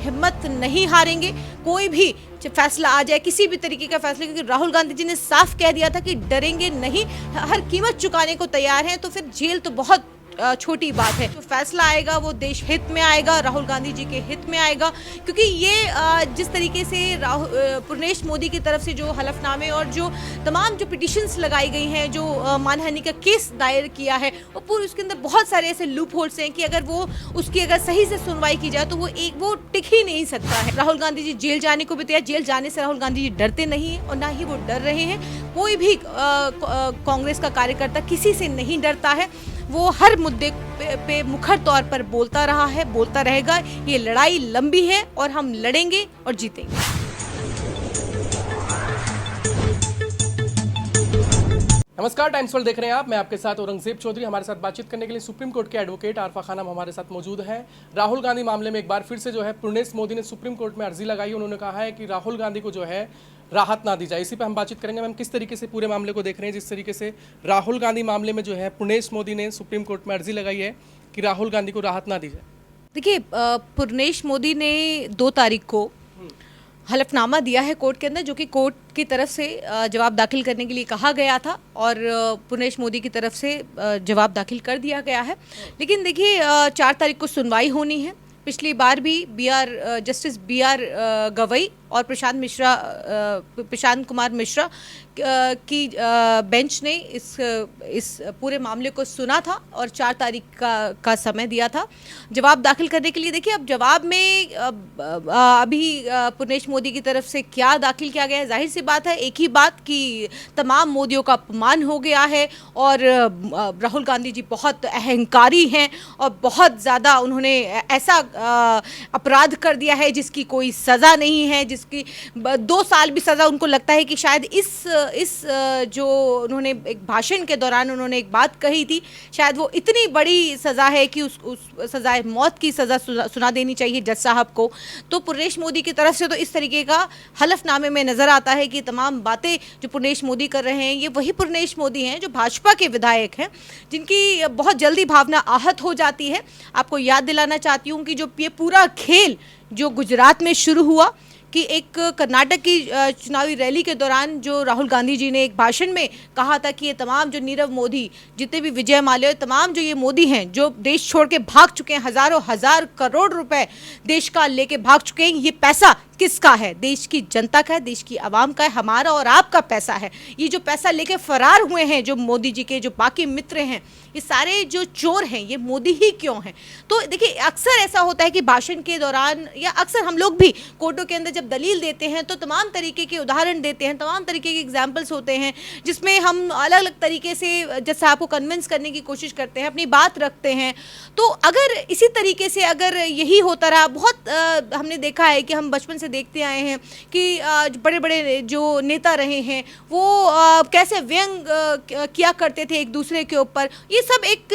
हिम्मत नहीं हारेंगे, कोई भी फैसला आ जाए, किसी भी तरीके का फैसला, क्योंकि राहुल गांधी जी ने साफ कह दिया था कि डरेंगे नहीं, हर कीमत चुकाने को तैयार हैं। तो फिर जेल तो बहुत छोटी बात है। जो फैसला आएगा वो देश हित में आएगा, राहुल गांधी जी के हित में आएगा, क्योंकि ये जिस तरीके से पुरनेश मोदी की तरफ से जो हलफनामे और जो तमाम जो पिटिशंस लगाई गई हैं, जो मानहानि का केस दायर किया है, वो पूरे उसके अंदर बहुत सारे ऐसे लूप होल्स हैं कि अगर वो उसकी अगर सही से सुनवाई की जाए तो वो टिक ही नहीं सकता है। राहुल गांधी जी जेल जाने को भी तैयार, जेल जाने से राहुल गांधी जी डरते नहीं हैं और ना ही वो डर रहे हैं। कोई भी कांग्रेस का कार्यकर्ता किसी से नहीं डरता है, वो हर मुद्दे पे मुखर तौर पर बोलता रहा है, बोलता रहेगा। ये लड़ाई लंबी है और हम लड़ेंगे और जीतेंगे। नमस्कार, टाइम्स वर्ल्ड देख रहे हैं आप। मैं आपके साथ औरंगजेब चौधरी। हमारे साथ बातचीत करने के लिए सुप्रीम कोर्ट के एडवोकेट आरफा खानम हमारे साथ मौजूद हैं। राहुल गांधी मामले में एक बार फिर से जो है पुरनेश मोदी ने सुप्रीम कोर्ट में अर्जी लगाई। उन्होंने कहा है कि राहुल गांधी को जो है राहत ना दी जाए। इसी पे हम बातचीत करेंगे। मैम, किस तरीके से पूरे मामले को देख रहे हैं, जिस तरीके से राहुल गांधी मामले में जो है पुरनेश मोदी ने सुप्रीम कोर्ट में अर्जी लगाई है कि राहुल गांधी को राहत ना दी जाए? देखिए, पुरनेश मोदी ने 2 तारीख को हलफनामा दिया है कोर्ट के अंदर, जो कि कोर्ट की तरफ से जवाब दाखिल करने के लिए कहा गया था और पुरनेश मोदी की तरफ से जवाब दाखिल कर दिया गया है। लेकिन देखिए, 4 तारीख को सुनवाई होनी है। पिछली बार भी जस्टिस BR गवई और प्रशांत कुमार मिश्रा की बेंच ने इस पूरे मामले को सुना था और 4 तारीख का समय दिया था जवाब दाखिल करने के लिए। देखिए, अब जवाब में अभी पुरनेश मोदी की तरफ से क्या दाखिल किया गया है, जाहिर सी बात है एक ही बात कि तमाम मोदियों का अपमान हो गया है और राहुल गांधी जी बहुत अहंकारी हैं और बहुत ज़्यादा उन्होंने ऐसा अपराध कर दिया है जिसकी कोई सज़ा नहीं है, जिसकी 2 साल भी सज़ा उनको लगता है कि शायद इस जो उन्होंने एक भाषण के दौरान उन्होंने एक बात कही थी, शायद वो इतनी बड़ी सज़ा है कि उस सज़ाए मौत की सज़ा सुना देनी चाहिए जज साहब को। तो पुरनेश मोदी की तरफ से तो इस तरीके का हलफनामे में नज़र आता है कि तमाम बातें जो पुरनेश मोदी कर रहे हैं, ये वही पुरनेश मोदी हैं जो भाजपा के विधायक हैं, जिनकी बहुत जल्दी भावना आहत हो जाती है। आपको याद दिलाना चाहती हूँ कि जो ये पूरा खेल जो गुजरात में शुरू हुआ कि एक कर्नाटक की चुनावी रैली के दौरान जो राहुल गांधी जी ने एक भाषण में कहा था कि ये तमाम जो नीरव मोदी, जितने भी विजय माल्या, तमाम जो ये मोदी हैं जो देश छोड़ के भाग चुके हैं, हज़ारों हज़ार करोड़ रुपए देश का लेके भाग चुके हैं, ये पैसा किसका है? देश की जनता का है, देश की आवाम का है, हमारा और आपका पैसा है। ये जो पैसा लेके फरार हुए हैं जो मोदी जी के जो बाकी मित्र हैं, ये सारे जो चोर हैं, ये मोदी ही क्यों हैं? तो देखिए, अक्सर ऐसा होता है कि भाषण के दौरान या अक्सर हम लोग भी कोर्टों के अंदर जब दलील देते हैं तो तमाम तरीके के उदाहरण देते हैं, तमाम तरीके के एग्जाम्पल्स होते हैं जिसमें हम अलग अलग तरीके से जज साहब को कन्विंस करने की कोशिश करते हैं, अपनी बात रखते हैं। तो अगर इसी तरीके से अगर यही होता रहा, बहुत हमने देखा है कि हम बचपन से देखते आए हैं कि बड़े बड़े जो नेता रहे हैं वो कैसे व्यंग किया करते थे एक दूसरे के ऊपर। ये सब एक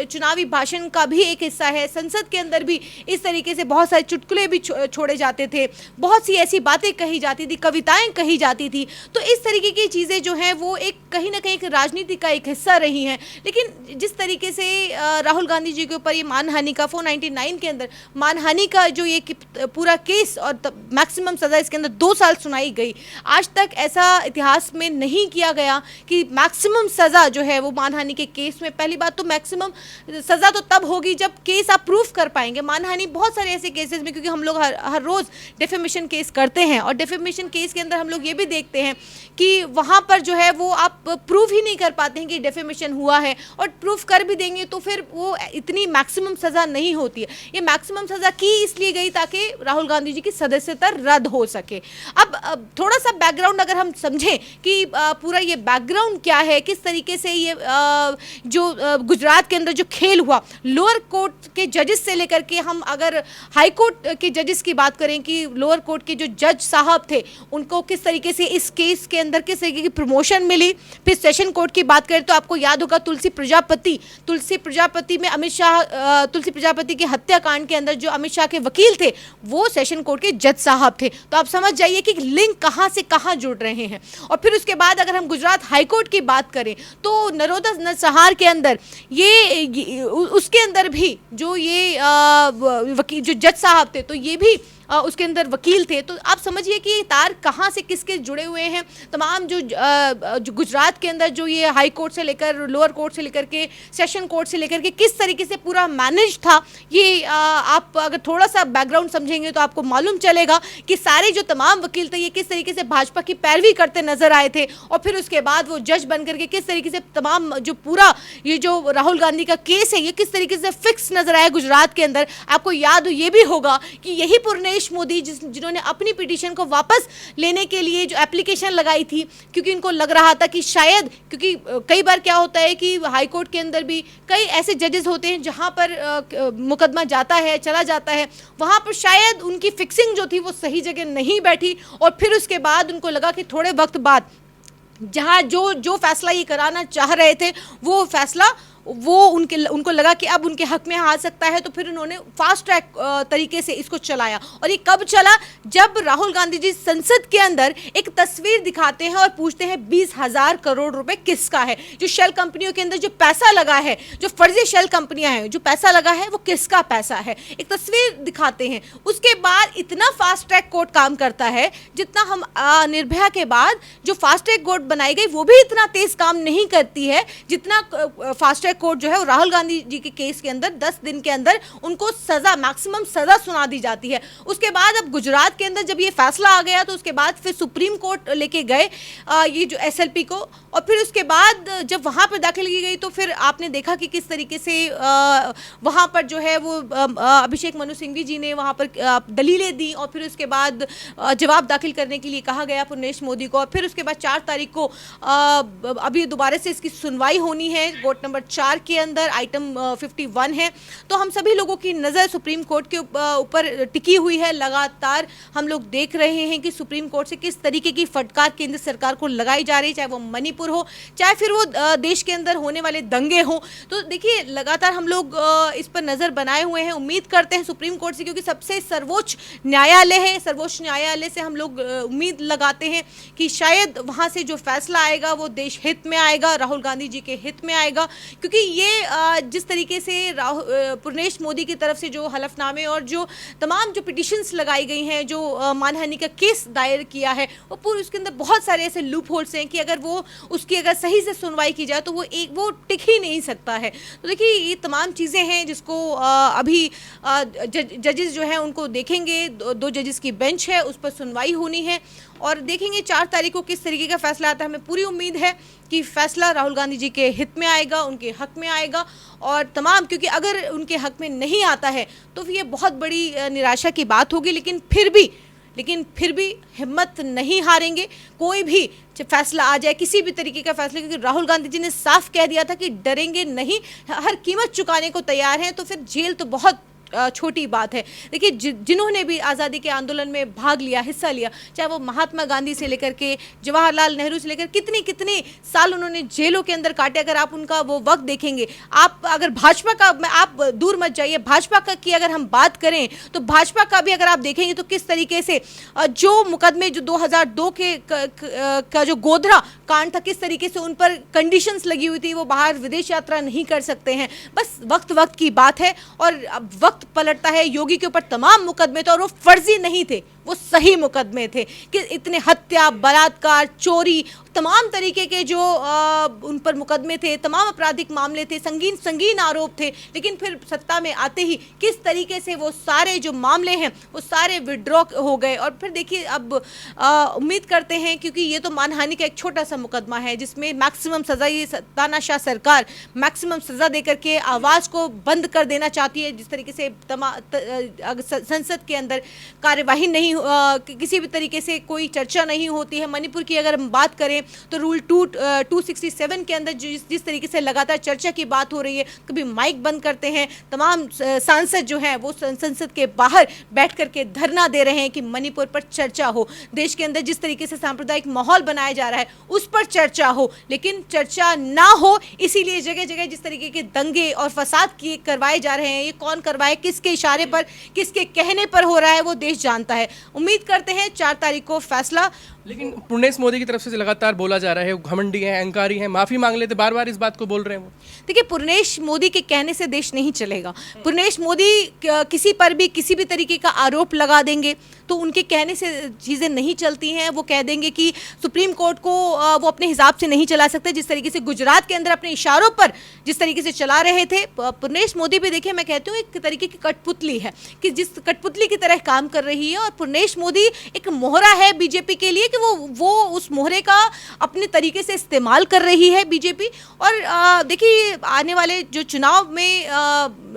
चुनावी भाषण का भी एक हिस्सा है। संसद के अंदर भी इस तरीके से बहुत सारे चुटकुले भी छोड़े जाते थे, बहुत सी ऐसी बातें कही जाती थी, कविताएं कही जाती थी। तो इस तरीके की चीज़ें जो हैं वो एक कहीं ना कहीं एक राजनीति का एक हिस्सा रही हैं। लेकिन जिस तरीके से राहुल गांधी जी के ऊपर ये मानहानि का 499 के अंदर मानहानि का जो ये पूरा केस और मैक्सिमम सज़ा इसके अंदर 2 साल सुनाई गई, आज तक ऐसा इतिहास में नहीं किया गया कि मैक्सिमम सज़ा जो है वो मानहानि के केस में, पहली बात तो मैक्सिमम सज़ा तो तब होगी जब केस आप प्रूफ कर पाएंगे। मानहानि बहुत सारे ऐसे केसेस में, क्योंकि हम लोग हर रोज़ डेफेमेशन केस करते हैं और डेफेमेशन केस के अंदर हम लोग ये भी देखते हैं कि वहाँ पर जो है वो आप प्रूफ ही नहीं कर पाते हैं कि डेफेमेशन हुआ है, और प्रूफ कर भी देंगे तो फिर वो इतनी मैक्सिमम सज़ा नहीं होती है। ये मैक्सिमम सज़ा की इसलिए गई ताकि राहुल गांधी जी की सदस्यता रद्द हो सके। अब थोड़ा सा बैकग्राउंड अगर हम समझें कि पूरा ये बैकग्राउंड क्या है, किस तरीके से ये जो गुजरात के अंदर जो खेल हुआ, लोअर कोर्ट के जजेस से लेकर के हम अगर हाई कोर्ट के जजेस की बात करें कि लोअर कोर्ट के जो जज साहब थे उनको किस तरीके से इस केस के अंदर किस तरीके की प्रमोशन मिली। फिर सेशन कोर्ट की बात करें तो आपको याद होगा तुलसी प्रजापति में अमित शाह, तुलसी प्रजापति के हत्याकांड के अंदर जो अमित शाह के वकील थे वो सेशन कोर्ट के जज साहब थे। तो आप समझ जाइए कि लिंक कहाँ से कहाँ जुड़ रहे हैं। और फिर उसके बाद अगर हम गुजरात हाई कोर्ट की बात करें तो नरोदा नरसंहार के अंदर ये उसके अंदर भी जो ये वकील जो जज साहब थे तो ये भी उसके अंदर वकील थे। तो आप समझिए कि ये तार कहाँ से किसके जुड़े हुए हैं। तमाम जो गुजरात के अंदर जो ये हाई कोर्ट से लेकर लोअर कोर्ट से लेकर के सेशन कोर्ट से लेकर के किस तरीके से पूरा मैनेज था, ये आप अगर थोड़ा सा बैकग्राउंड समझेंगे तो आपको मालूम चलेगा कि सारे जो तमाम वकील थे ये किस तरीके से भाजपा की पैरवी करते नजर आए थे, और फिर उसके बाद वो जज बनकर के किस तरीके से तमाम जो पूरा ये जो राहुल गांधी का केस है ये किस तरीके से फिक्स नजर आया गुजरात के अंदर। आपको याद ये भी होगा कि यही पुरनेश मोदी जिन्होंने अपनी पिटीशन को वापस लेने के लिए जो एप्लीकेशन लगाई थी, क्योंकि इनको लग रहा था कि शायद, क्योंकि कई बार क्या होता है कि हाई कोर्ट के अंदर भी कई ऐसे जजेस होते हैं जहां पर मुकदमा जाता है, चला जाता है, वहां पर शायद उनकी फिक्सिंग जो थी वो सही जगह नहीं बैठी, और फिर उसके बाद उनको लगा कि थोड़े वक्त बाद जहां जो फैसला ये कराना चाह रहे थे वो फैसला वो उनको लगा कि अब उनके हक में आ सकता है, तो फिर उन्होंने फास्ट ट्रैक तरीके से इसको चलाया। और ये कब चला? जब राहुल गांधी जी संसद के अंदर एक तस्वीर दिखाते हैं और पूछते हैं 20,000 करोड़ रुपए किसका है, जो शेल कंपनियों के अंदर जो पैसा लगा है, जो फर्जी शेल कंपनियां हैं, जो पैसा लगा है वो किसका पैसा है, एक तस्वीर दिखाते हैं। उसके बाद इतना फास्ट ट्रैक कोर्ट काम करता है जितना हम निर्भया के बाद जो फास्ट ट्रैक कोर्ट बनाई गई वो भी इतना तेज काम नहीं करती है जितना फास्ट ट्रैक कोर्ट जो है वो राहुल गांधी जी के केस के अंदर 10 दिन के अंदर उनको सजा, मैक्सिमम सजा सुना दी जाती है। उसके बाद अब गुजरात के अंदर जब ये फैसला आ गया तो उसके बाद फिर सुप्रीम कोर्ट लेके गए ये जो एसएलपी को, और फिर उसके बाद जब वहां पर दाखिल की गई तो फिर आपने देखा कि किस तरीके से वहां पर जो है वो अभिषेक मनु सिंघवी जी ने वहां पर दलीलें दी, और फिर उसके बाद जवाब दाखिल करने के लिए कहा गया पुरनेश मोदी को, और फिर उसके बाद 4 तारीख को अभी दोबारा से इसकी सुनवाई होनी है कोर्ट नंबर 4 के अंदर, आइटम 51 है। तो हम सभी लोगों की नज़र सुप्रीम कोर्ट के ऊपर टिकी हुई है। लगातार हम लोग देख रहे हैं कि सुप्रीम कोर्ट से किस तरीके की फटकार केंद्र सरकार को लगाई जा रही है, चाहे वो मणिपुर हो, चाहे फिर वो देश के अंदर होने वाले दंगे हो। तो देखिए लगातार हम लोग इस पर नज़र बनाए हुए हैं, उम्मीद करते हैं सुप्रीम कोर्ट से, क्योंकि सबसे सर्वोच्च न्यायालय है, सर्वोच्च न्यायालय से हम लोग उम्मीद लगाते हैं कि शायद वहाँ से जो फैसला आएगा वो देश हित में आएगा, राहुल गांधी जी के हित में आएगा। क्योंकि ये जिस तरीके से पुरनेश मोदी की तरफ से जो हलफनामे और जो तमाम जो पिटिशंस लगाई गई हैं, जो मानहानि का केस दायर किया है, वो पूरे उसके अंदर बहुत सारे ऐसे लूप होल्स हैं कि अगर वो उसकी अगर सही से सुनवाई की जाए तो वो टिक ही नहीं सकता है। तो देखिए ये तमाम चीज़ें हैं जिसको अभी जजेस जो हैं उनको देखेंगे, 2 जजेस की बेंच है, उस पर सुनवाई होनी है और देखेंगे 4 तारीख को किस तरीके का फैसला आता है। हमें पूरी उम्मीद है कि फैसला राहुल गांधी जी के हित में आएगा, उनके हक में आएगा, और तमाम, क्योंकि अगर उनके हक में नहीं आता है तो ये बहुत बड़ी निराशा की बात होगी। लेकिन फिर भी हिम्मत नहीं हारेंगे, कोई भी फैसला आ जाए, किसी भी तरीके का फैसला, क्योंकि राहुल गांधी जी ने साफ कह दिया था कि डरेंगे नहीं, हर कीमत चुकाने को तैयार हैं। तो फिर जेल तो बहुत छोटी बात है। देखिए जिन्होंने भी आज़ादी के आंदोलन में भाग लिया, हिस्सा लिया, चाहे वो महात्मा गांधी से लेकर के जवाहरलाल नेहरू से लेकर कितने साल उन्होंने जेलों के अंदर काटे। अगर आप उनका वो वक्त देखेंगे, आप अगर भाजपा का, आप दूर मत जाइए, भाजपा का की अगर हम बात करें तो भाजपा का भी अगर आप देखेंगे तो किस तरीके से जो मुकदमे जो 2002 का जो गोधरा कांड था, किस तरीके से उन पर कंडीशंस लगी हुई थी, वो बाहर विदेश यात्रा नहीं कर सकते हैं। बस वक्त की बात है और अब वक्त पलटता है। योगी के ऊपर तमाम मुकदमे थे और वो फर्जी नहीं थे, वो सही मुकदमे थे कि इतने हत्या, बलात्कार, चोरी, तमाम तरीके के जो उन पर मुकदमे थे, तमाम आपराधिक मामले थे, संगीन आरोप थे। लेकिन फिर सत्ता में आते ही किस तरीके से वो सारे जो मामले हैं वो सारे विड्रॉ हो गए। और फिर देखिए अब उम्मीद करते हैं, क्योंकि ये तो मानहानि का एक छोटा सा मुकदमा है जिसमें मैक्सिमम सजा, ये तानाशाह सरकार मैक्सिमम सजा देकर के आवाज़ को बंद कर देना चाहती है। जिस तरीके से संसद के अंदर कार्यवाही नहीं, किसी भी तरीके से कोई चर्चा नहीं होती है। मणिपुर की अगर हम बात करें तो रूल 267 के अंदर जिस तरीके से लगातार चर्चा की बात हो रही है, कभी माइक बंद करते हैं, तमाम सांसद जो हैं वो संसद के बाहर बैठ करके धरना दे रहे हैं कि मणिपुर पर चर्चा हो, देश के अंदर जिस तरीके से सांप्रदायिक माहौल बनाया जा रहा है उस पर चर्चा हो। लेकिन चर्चा ना हो, इसीलिए जगह जगह जिस तरीके के दंगे और फसाद करवाए जा रहे हैं, ये कौन करवाए, किसके इशारे पर, किसके कहने पर हो रहा है, वो देश जानता है। उम्मीद करते हैं 4 तारीख को फैसला लेकिन पुर्णेश मोदी की तरफ से लगातार बोला जा रहा है घमंडी है, अहंकारी है, माफी मांग लेते, बार बार इस बात को बोल रहे हैं वो। देखिए, पुर्णेश मोदी के कहने से देश नहीं चलेगा। पुर्णेश मोदी किसी पर भी किसी भी तरीके का आरोप लगा देंगे तो उनके कहने से चीज़ें नहीं चलती हैं। वो कह देंगे कि सुप्रीम कोर्ट को वो अपने हिसाब से नहीं चला सकते, जिस तरीके से गुजरात के अंदर अपने इशारों पर जिस तरीके से चला रहे थे। पुर्णेश मोदी भी देखिए, मैं कहती हूँ एक तरीके की कठपुतली है कि जिस कठपुतली की तरह काम कर रही है, और पुर्णेश मोदी एक मोहरा है बीजेपी के लिए कि वो उस मोहरे का अपने तरीके से इस्तेमाल कर रही है बीजेपी। और देखिए, आने वाले जो चुनाव में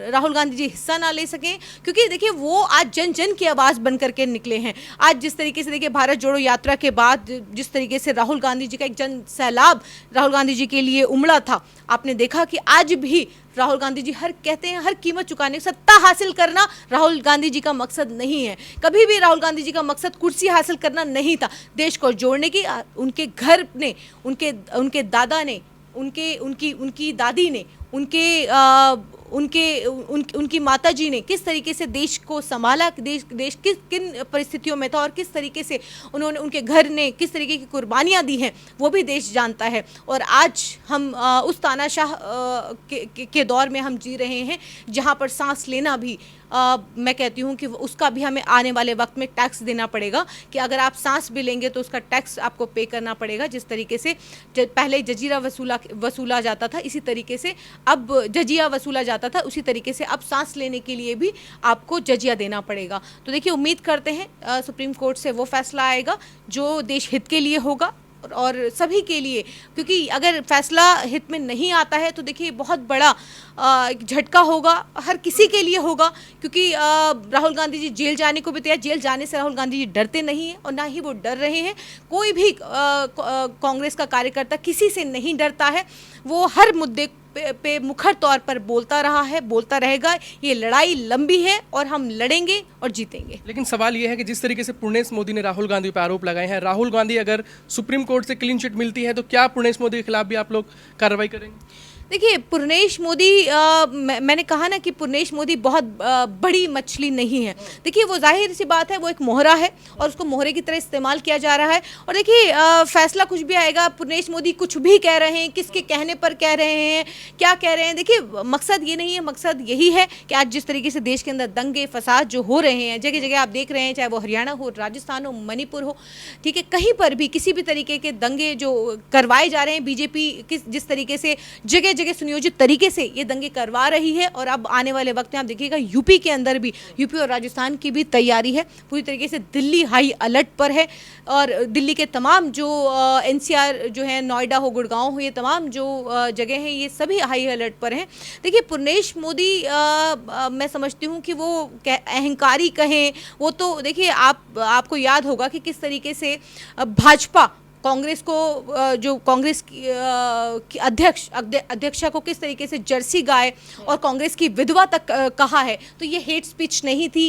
राहुल गांधी जी हिस्सा ना ले सकें, क्योंकि देखिए वो आज जन जन की आवाज़ बन करके निकले हैं। आज जिस तरीके से देखिए भारत जोड़ो यात्रा के बाद जिस तरीके से राहुल गांधी जी का एक जन सैलाब राहुल गांधी जी के लिए उमड़ा था, आपने देखा कि आज भी राहुल गांधी जी कहते हैं हर कीमत चुकाने, सत्ता हासिल करना राहुल गांधी जी का मकसद नहीं है। कभी भी राहुल गांधी जी का मकसद कुर्सी हासिल करना नहीं था, देश को जोड़ने की। उनके घर ने, उनके दादा ने, उनकी दादी ने, उनकी माताजी ने किस तरीके से देश को संभाला, देश किन परिस्थितियों में था और किस तरीके से उन्होंने, उनके घर ने किस तरीके की कुर्बानियां दी हैं, वो भी देश जानता है। और आज हम उस तानाशाह के दौर में हम जी रहे हैं, जहां पर सांस लेना भी मैं कहती हूँ कि उसका भी हमें आने वाले वक्त में टैक्स देना पड़ेगा, कि अगर आप सांस भी लेंगे तो उसका टैक्स आपको पे करना पड़ेगा। जिस तरीके से पहले जजीरा वसूला जाता था, इसी तरीके से अब जजिया वसूला जाता था, उसी तरीके से अब सांस लेने के लिए भी आपको जजिया देना पड़ेगा। तो देखिए, उम्मीद करते हैं सुप्रीम कोर्ट से वो फैसला आएगा जो देश हित के लिए होगा और सभी के लिए, क्योंकि अगर फैसला हित में नहीं आता है तो देखिए बहुत बड़ा एक झटका होगा, हर किसी के लिए होगा। क्योंकि राहुल गांधी जी जेल जाने को भी तैयार, जेल जाने से राहुल गांधी जी डरते नहीं हैं और ना ही वो डर रहे हैं। कोई भी कांग्रेस का कार्यकर्ता किसी से नहीं डरता है, वो हर मुद्दे पे मुखर तौर पर बोलता रहा है, बोलता रहेगा। ये लड़ाई लंबी है और हम लड़ेंगे और जीतेंगे। लेकिन सवाल ये है कि जिस तरीके से पुर्णेश मोदी ने राहुल गांधी पर आरोप लगाए हैं, राहुल गांधी अगर सुप्रीम कोर्ट से क्लीन चिट मिलती है तो क्या पुर्णेश मोदी के खिलाफ भी आप लोग कार्रवाई करेंगे? देखिए, पुर्णेश मोदी मैंने कहा ना कि पुर्णेश मोदी बहुत बड़ी मछली नहीं है। देखिए, वो जाहिर सी बात है, वो एक मोहरा है और उसको मोहरे की तरह इस्तेमाल किया जा रहा है। और देखिए, फैसला कुछ भी आएगा, पुर्णेश मोदी कुछ भी कह रहे हैं, किसके कहने पर कह रहे हैं, क्या कह रहे हैं, देखिए मकसद ये नहीं है। मकसद यही है कि आज जिस तरीके से देश के अंदर दंगे फसाद जो हो रहे हैं, जगह जगह आप देख रहे हैं, चाहे वो हरियाणा हो, राजस्थान हो, मणिपुर हो, ठीक है, कहीं पर भी किसी भी तरीके के दंगे जो करवाए जा रहे हैं, बीजेपी जिस तरीके से जगह जगह सुनियोजित तरीके से ये दंगे करवा रही है। और अब आने वाले वक्त में आप देखिएगा यूपी के अंदर भी, यूपी और राजस्थान की भी तैयारी है पूरी तरीके से। दिल्ली हाई अलर्ट पर है और दिल्ली के तमाम जो एनसीआर जो है, नोएडा हो, गुड़गांव हो, ये तमाम जो जगह हैं, ये सभी हाई अलर्ट पर हैं। देखिए, पुर्णेश मोदी मैं समझती हूँ कि वो अहंकारी कहें, वो तो देखिए आपको याद होगा कि किस तरीके से भाजपा कांग्रेस को, जो कांग्रेस की अध्यक्षा को किस तरीके से जर्सी गाय और कांग्रेस की विधवा तक कहा है। तो ये हेट स्पीच नहीं थी,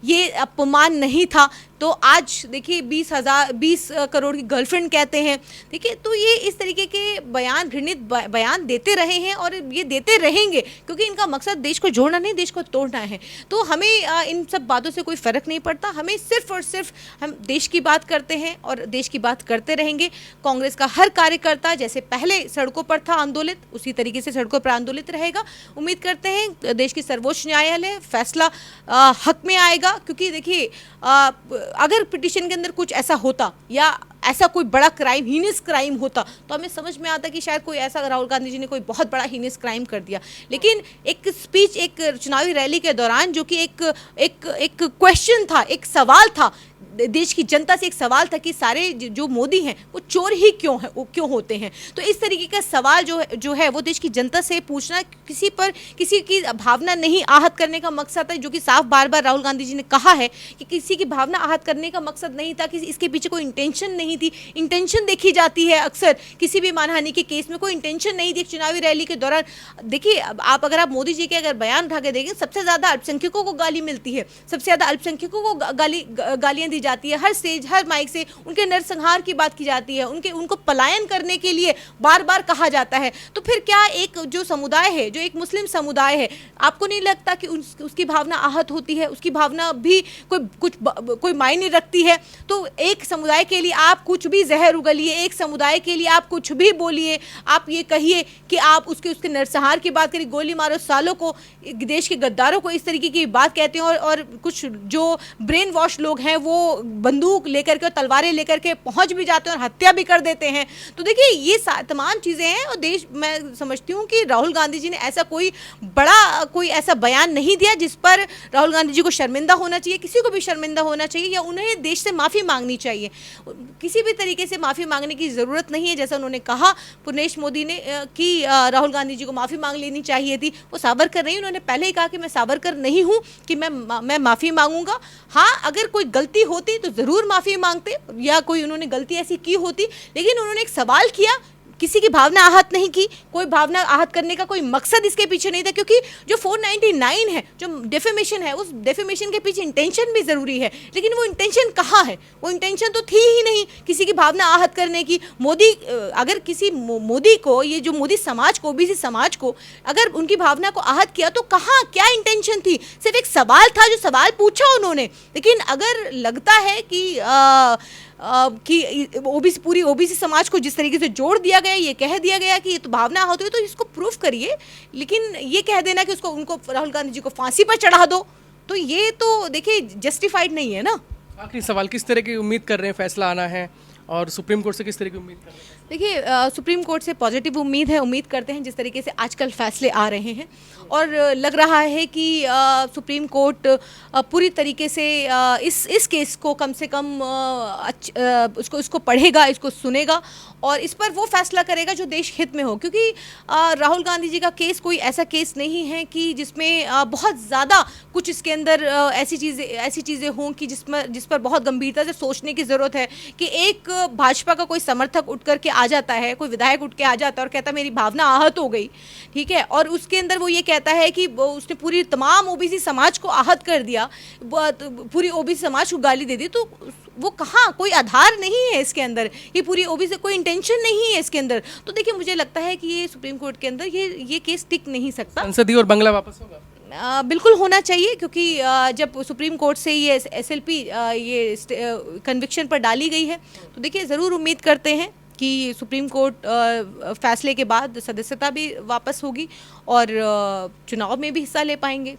ये अपमान नहीं था। तो आज देखिए 20 करोड़ की गर्लफ्रेंड कहते हैं, देखिए, तो ये इस तरीके के बयान, घृणित बयान देते रहे हैं और ये देते रहेंगे, क्योंकि इनका मकसद देश को जोड़ना नहीं, देश को तोड़ना है। तो हमें इन सब बातों से कोई फ़र्क नहीं पड़ता। हमें सिर्फ और सिर्फ हम देश की बात करते हैं और देश की बात करते रहेंगे। कांग्रेस का हर कार्यकर्ता जैसे पहले सड़कों पर था आंदोलित, उसी तरीके से सड़कों पर आंदोलित रहेगा। उम्मीद करते हैं देश की सर्वोच्च न्यायालय फैसला हक में आएगा, क्योंकि देखिए अगर पिटीशन के अंदर कुछ ऐसा होता या ऐसा कोई बड़ा क्राइम, हीनस क्राइम होता, तो हमें समझ में आता कि शायद कोई ऐसा राहुल गांधी जी ने कोई बहुत बड़ा हीनस क्राइम कर दिया। लेकिन एक स्पीच, एक चुनावी रैली के दौरान जो कि एक क्वेश्चन था, एक सवाल था, देश की जनता से एक सवाल था कि सारे जो मोदी हैं वो चोर ही क्यों होते हैं। तो इस तरीके का सवाल जो है वो देश की जनता से पूछना, किसी की भावना नहीं आहत करने का मकसद है, जो कि साफ बार बार राहुल गांधी जी ने कहा है कि किसी की भावना आहत करने का मकसद नहीं था, कि इसके पीछे कोई इंटेंशन नहीं थी। इंटेंशन देखी जाती है अक्सर किसी भी मानहानि के केस में, कोई इंटेंशन नहीं थी चुनावी रैली के दौरान। देखिए, अगर आप मोदी जी के अगर बयान उठा के देखें, सबसे ज़्यादा अल्पसंख्यकों को गाली मिलती है, सबसे ज़्यादा अल्पसंख्यकों को गालियाँ दी जाती है, हर स्टेज हर माइक से उनके नरसंहार की बात की जाती है, उनको पलायन करने के लिए बार बार कहा जाता है। तो फिर क्या एक जो समुदाय है, जो एक मुस्लिम समुदाय है, आपको नहीं लगता कि उसकी भावना आहत होती है, उसकी भावना भी कोई मायने रखती है? तो एक समुदाय के लिए आप कुछ भी जहर उगलिए, एक समुदाय के लिए आप कुछ भी बोलिए, आप ये कहिए कि आप उसके नरसंहार की बात करिए, गोली मारो सालों को, देश के गद्दारों को इस तरीके की बात कहते हैं, और कुछ जो ब्रेन वॉश लोग हैं वो बंदूक लेकर के और तलवारें लेकर के पहुंच भी जाते हैं और हत्या भी कर देते हैं। तो देखिए ये तमाम चीज़ें हैं, और देश, मैं समझती हूँ कि राहुल गांधी जी ने ऐसा कोई ऐसा बयान नहीं दिया जिस पर राहुल गांधी जी को शर्मिंदा होना चाहिए, किसी को भी शर्मिंदा होना चाहिए, या उन्हें देश से माफ़ी मांगनी चाहिए। किसी भी तरीके से माफ़ी मांगने की ज़रूरत नहीं है। जैसा उन्होंने कहा पुर्णेश मोदी ने कि राहुल गांधी जी को माफ़ी मांग लेनी चाहिए थी, वो सावरकर नहीं, उन्होंने पहले ही कहा कि मैं सावरकर नहीं हूँ कि मैं माफ़ी मांगूंगा। हाँ, अगर कोई गलती होती तो ज़रूर माफ़ी मांगते, या कोई उन्होंने गलती ऐसी की होती, लेकिन उन्होंने एक सवाल किया, किसी की भावना आहत नहीं की, कोई भावना आहत करने का कोई मकसद इसके पीछे नहीं था, क्योंकि जो 499 है, जो डेफेमेशन है, उस डेफेमेशन के पीछे इंटेंशन भी ज़रूरी है, लेकिन वो इंटेंशन कहाँ है? वो इंटेंशन तो थी ही नहीं किसी की भावना आहत करने की। अगर किसी मोदी को, ये जो मोदी समाज को, ओबीसी समाज को अगर उनकी भावना को आहत किया तो कहाँ, क्या इंटेंशन थी? सिर्फ एक सवाल था, जो सवाल पूछा उन्होंने। लेकिन अगर लगता है कि पूरी ओबीसी समाज को जिस तरीके से जोड़ दिया गया, ये कह दिया गया कि ये तो भावना होती है, तो इसको प्रूफ करिए। लेकिन ये कह देना कि उनको राहुल गांधी जी को फांसी पर चढ़ा दो, तो ये तो देखिए जस्टिफाइड नहीं है ना। आखिरी सवाल, किस तरह की उम्मीद कर रहे हैं फैसला आना है, और सुप्रीम कोर्ट से किस तरह की उम्मीद कर रहे हैं? देखिए, सुप्रीम कोर्ट से पॉजिटिव उम्मीद है, उम्मीद करते हैं जिस तरीके से आजकल फैसले आ रहे हैं, और लग रहा है कि सुप्रीम कोर्ट पूरी तरीके से इस केस को कम से कम इसको पढ़ेगा, इसको सुनेगा, और इस पर वो फैसला करेगा जो देश हित में हो। क्योंकि राहुल गांधी जी का केस कोई ऐसा केस नहीं है कि जिसमें बहुत ज़्यादा कुछ इसके अंदर ऐसी चीज़ें हों कि जिस पर बहुत गंभीरता से सोचने की ज़रूरत है। कि एक भाजपा का कोई समर्थक उठ करके आ जाता है, कोई विधायक उठ के आ जाता है और कहता है मेरी भावना आहत हो गई, ठीक है, और उसके अंदर वो ये कहता है कि उसने पूरी तमाम ओबीसी समाज को आहत कर दिया, पूरी ओबीसी समाज को गाली दे दी, तो वो कहाँ, कोई आधार नहीं है इसके अंदर, ये पूरी ओबीसी कोई इंटेंशन नहीं है इसके अंदर। तो देखिए, मुझे लगता है कि ये सुप्रीम कोर्ट के अंदर ये केस टिक नहीं सकता। संसदीय और बंगला वापस होगा? बिल्कुल होना चाहिए, क्योंकि जब सुप्रीम कोर्ट से ये एसएलपी ये कन्विक्शन पर डाली गई है, तो देखिए ज़रूर उम्मीद करते हैं कि सुप्रीम कोर्ट फैसले के बाद सदस्यता भी वापस होगी और चुनाव में भी हिस्सा ले पाएंगे।